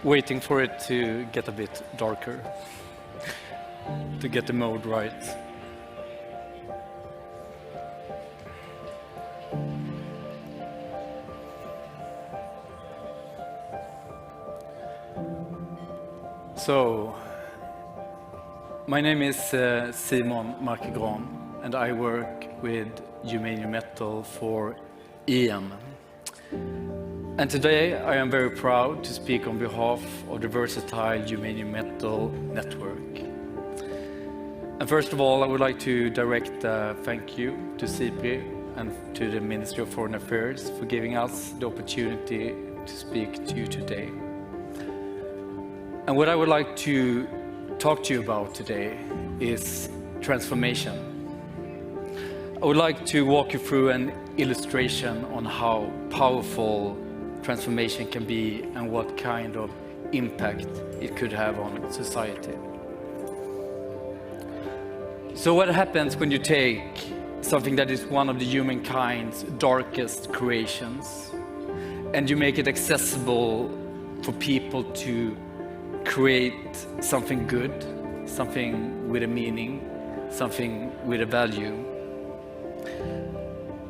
Waiting for it to get a bit darker, to get the mode right. So, my name is Marke Gran, and I work with Humanium Metal for EM. And today I am very proud to speak on behalf of the versatile Humanium Metal network. And first of all, I would like to direct a thank you to CP and to the Ministry of Foreign Affairs for giving us the opportunity to speak to you today. And what I would like to talk to you about today is transformation. I would like to walk you through an illustration on how powerful transformation can be and what kind of impact it could have on society. So what happens when you take something that is one of the humankind's darkest creations and you make it accessible for people to create something good, something with a meaning, something with a value?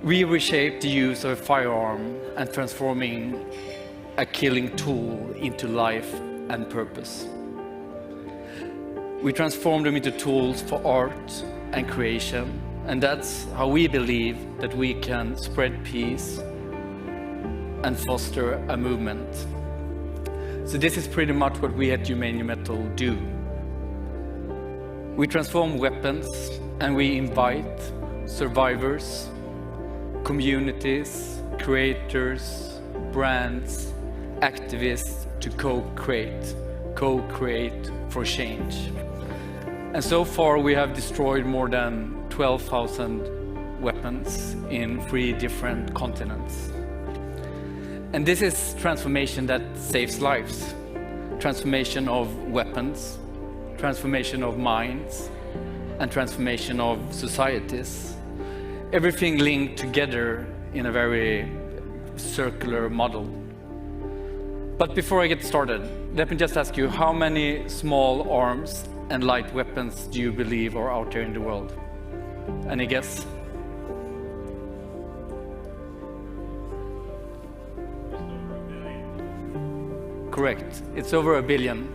We reshape the use of a firearm and transforming a killing tool into life and purpose. We transform them into tools for art and creation, and that's how we believe that we can spread peace and foster a movement. So this is pretty much what we at Humanium Metal do. We transform weapons and we invite survivors, communities, creators, brands, activists to co-create for change. And so far we have destroyed more than 12,000 weapons in 3 different continents. And this is transformation that saves lives. Transformation of weapons, transformation of minds, and transformation of societies. Everything linked together in a very circular model. But before I get started, let me just ask you, how many small arms and light weapons do you believe are out there in the world? Any guess? Correct, it's over 1 billion.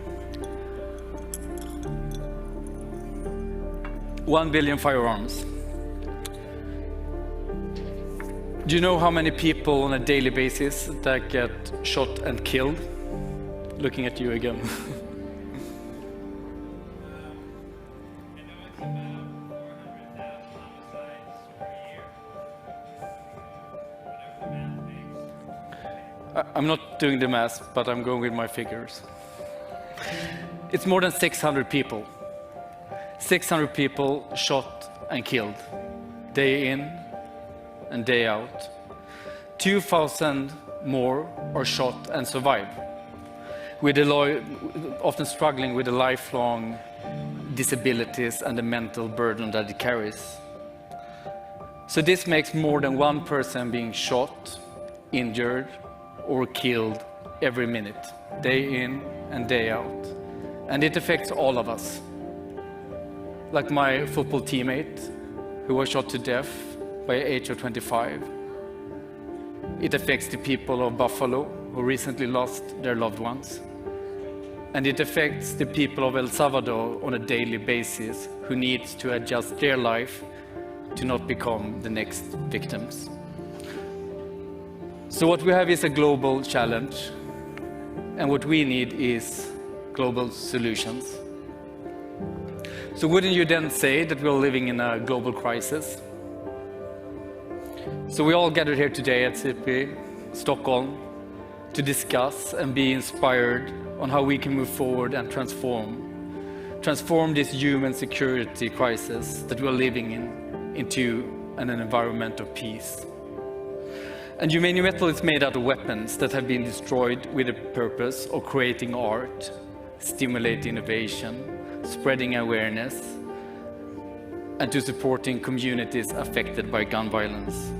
1 billion firearms. Do you know how many people on a daily basis that get shot and killed? Looking at you again. I'm not doing the math, but I'm going with my figures. It's more than 600 people. 600 people shot and killed, day in and day out. 2,000 more are shot and survive, often struggling with the lifelong disabilities and the mental burden that it carries. So this makes more than 1 person being shot, injured, or killed every minute, day in and day out. And it affects all of us. Like my football teammate who was shot to death by the age of 25. It affects the people of Buffalo who recently lost their loved ones. And it affects the people of El Salvador on a daily basis who needs to adjust their life to not become the next victims. So what we have is a global challenge, and what we need is global solutions. So wouldn't you then say that we're living in a global crisis? So we all gathered here today at CP, Stockholm, to discuss and be inspired on how we can move forward and transform this human security crisis that we're living in into an environment of peace. And Humanium Metal is made out of weapons that have been destroyed with the purpose of creating art, stimulating innovation, spreading awareness, and to supporting communities affected by gun violence.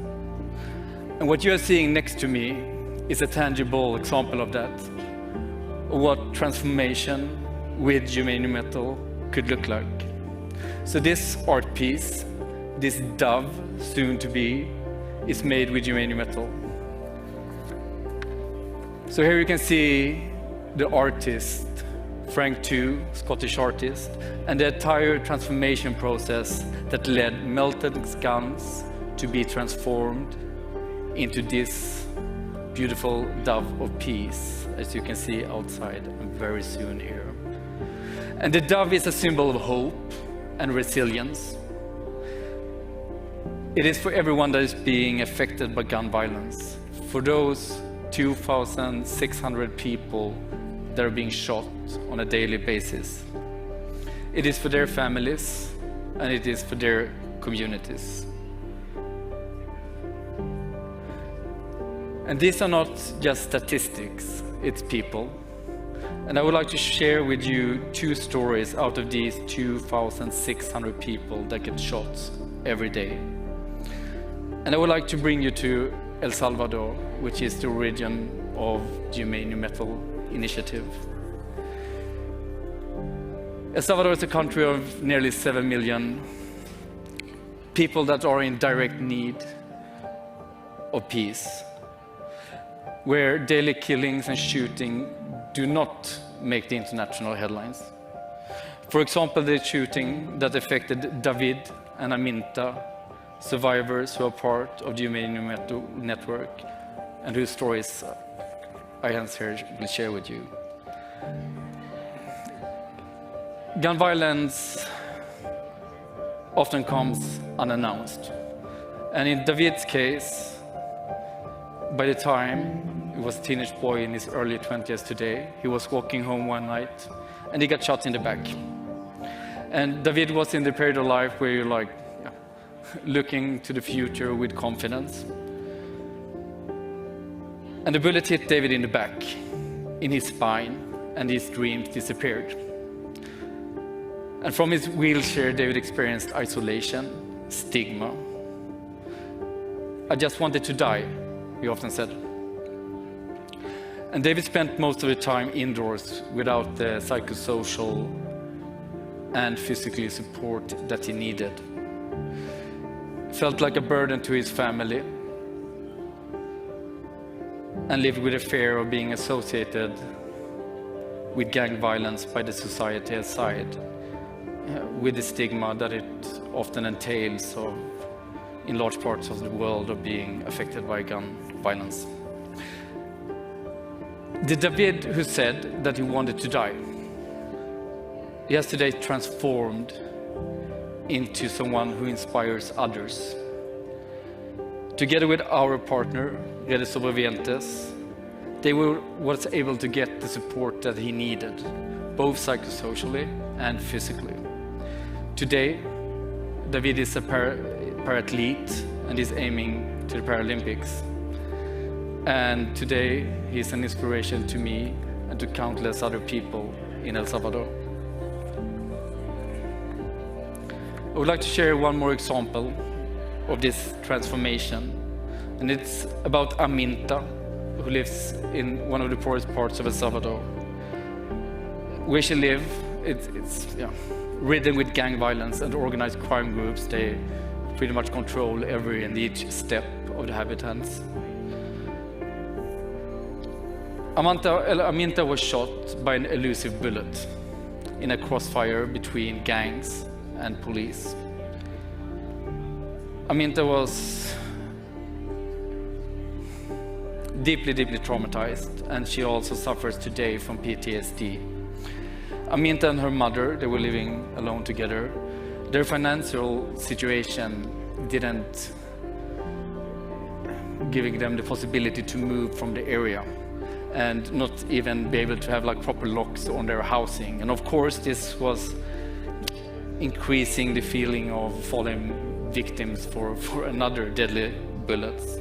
And what you are seeing next to me is a tangible example of that, of what transformation with Humanium Metal could look like. So this art piece, this dove, soon to be, is made with Humanium Metal. So here you can see the artist, Frank II, Scottish artist, and the entire transformation process that led melted guns to be transformed into this beautiful dove of peace, as you can see outside and very soon here. And the dove is a symbol of hope and resilience. It is for everyone that is being affected by gun violence, for those 2,600 people that are being shot on a daily basis. It is for their families, and it is for their communities. And these are not just statistics, it's people. And I would like to share with you 2 stories out of these 2,600 people that get shot every day. And I would like to bring you to El Salvador, which is the origin of the Humanium Metal initiative. El Salvador is a country of nearly 7 million people that are in direct need of peace, where daily killings and shooting do not make the international headlines. For example, the shooting that affected David and Aminta, survivors who are part of the Humanium Metal network and whose stories I here will share with you. Gun violence often comes unannounced. And in David's case, by the time he was a teenage boy in his early 20s today, he was walking home one night and he got shot in the back. And David was in the period of life where you're like, looking to the future with confidence. And the bullet hit David in the back, in his spine, and his dreams disappeared. And from his wheelchair, David experienced isolation, stigma. I just wanted to die, he often said. And David spent most of the time indoors without the psychosocial and physical support that he needed. Felt like a burden to his family and lived with a fear of being associated with gang violence by the society aside, with the stigma that it often entails of, in large parts of the world, of being affected by gun violence. The David who said that he wanted to die, yesterday transformed into someone who inspires others. Together with our partner, Redes Sobrevivientes, they was able to get the support that he needed, both psychosocially and physically. Today, David is a para-athlete and is aiming to the Paralympics. And today, he's an inspiration to me and to countless other people in El Salvador. I would like to share one more example of this transformation, and it's about Aminta, who lives in one of the poorest parts of El Salvador. Where she lives, it's ridden with gang violence and organized crime groups. They pretty much control every and each step of the inhabitants. Aminta was shot by an elusive bullet in a crossfire between gangs and police. Aminta was deeply traumatized, and she also suffers today from PTSD. Aminta and her mother, they were living alone together. Their financial situation didn't giving them the possibility to move from the area and not even be able to have like proper locks on their housing. And of course, this was increasing the feeling of falling victims for another deadly bullets.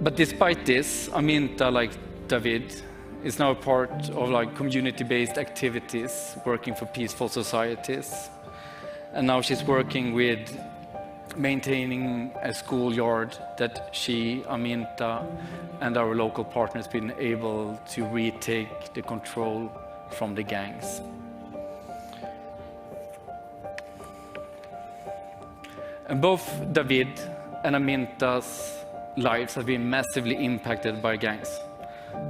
But despite this, Aminta, like David, is now a part of like community-based activities, working for peaceful societies. And now she's working with maintaining a schoolyard that she, Aminta, and our local partners been able to retake the control from the gangs. And both David and Aminta's lives have been massively impacted by gangs.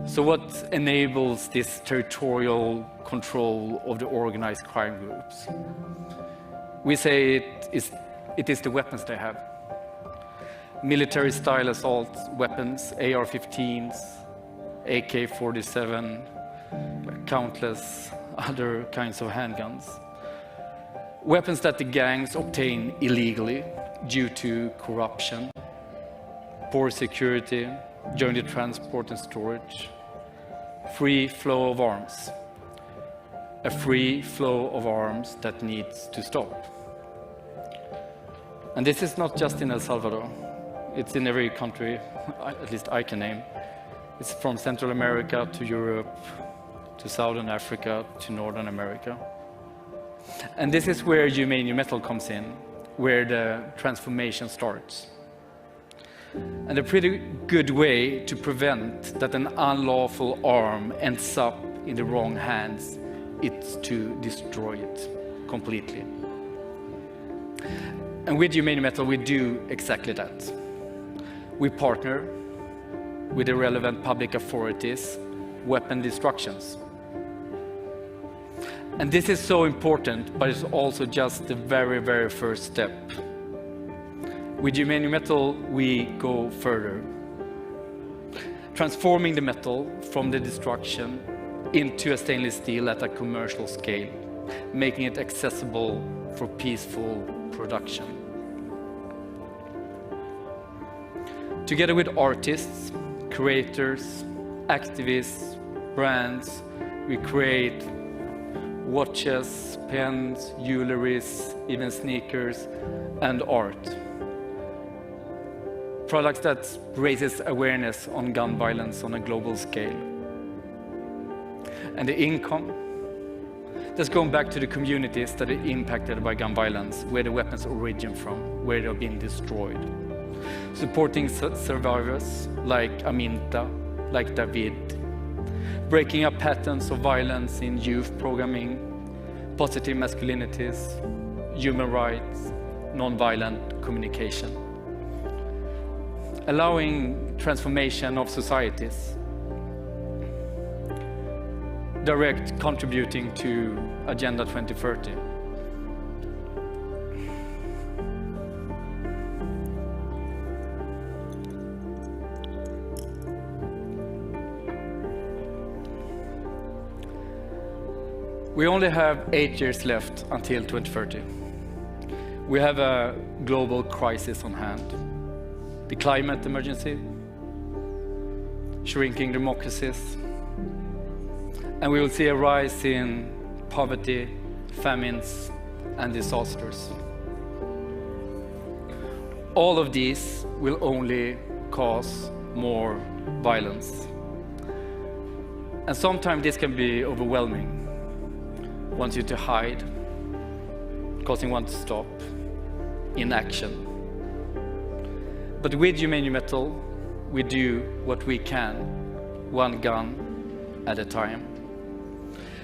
So what enables this territorial control of the organized crime groups? We say it is the weapons they have. Military-style assault weapons, AR-15s, AK-47, countless other kinds of handguns. Weapons that the gangs obtain illegally due to corruption, poor security, joint transport and storage, free flow of arms. A free flow of arms that needs to stop. And this is not just in El Salvador. It's in every country, at least I can name. It's from Central America to Europe, to Southern Africa, to Northern America. And this is where Humanium Metal comes in, where the transformation starts. And a pretty good way to prevent that an unlawful arm ends up in the wrong hands is to destroy it completely. And with Humanium Metal, we do exactly that. We partner with the relevant public authorities, weapon destructions. And this is so important, but it's also just the very, very first step. With Humanium Metal, we go further, transforming the metal from the destruction into a stainless steel at a commercial scale, making it accessible for peaceful production. Together with artists, creators, activists, brands, we create watches, pens, jewelries, even sneakers, and art. Products that raises awareness on gun violence on a global scale. And the income that's going back to the communities that are impacted by gun violence, where the weapons origin from, where they're being destroyed. Supporting survivors like Aminta, like David, breaking up patterns of violence in youth programming, positive masculinities, human rights, non-violent communication. Allowing transformation of societies, direct contributing to Agenda 2030. We only have 8 years left until 2030. We have a global crisis on hand. The climate emergency, shrinking democracies, and we will see a rise in poverty, famines, and disasters. All of these will only cause more violence. And sometimes this can be overwhelming, wants you to hide, causing one to stop, inaction. But with Humanium Metal, we do what we can, one gun at a time.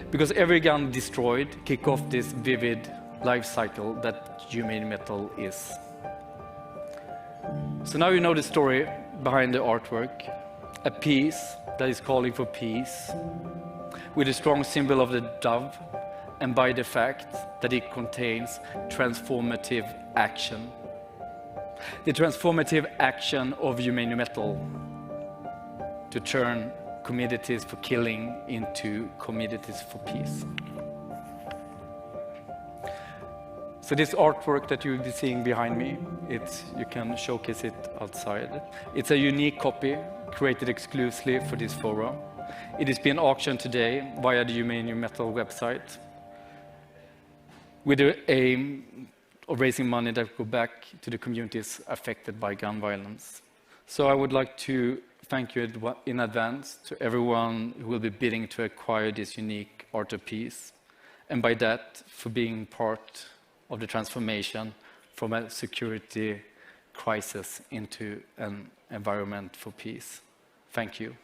Because every gun destroyed kicks off this vivid life cycle that Humanium Metal is. So now you know the story behind the artwork. A piece that is calling for peace, with a strong symbol of the dove, and by the fact that it contains transformative action. The transformative action of Humanium Metal to turn communities for killing into communities for peace. So this artwork that you'll be seeing behind me, you can showcase it outside. It's a unique copy created exclusively for this forum. It is being auctioned today via the Humanium Metal website, with the aim of raising money that will go back to the communities affected by gun violence. So I would like to thank you in advance to everyone who will be bidding to acquire this unique art of peace, and by that, for being part of the transformation from a security crisis into an environment for peace. Thank you.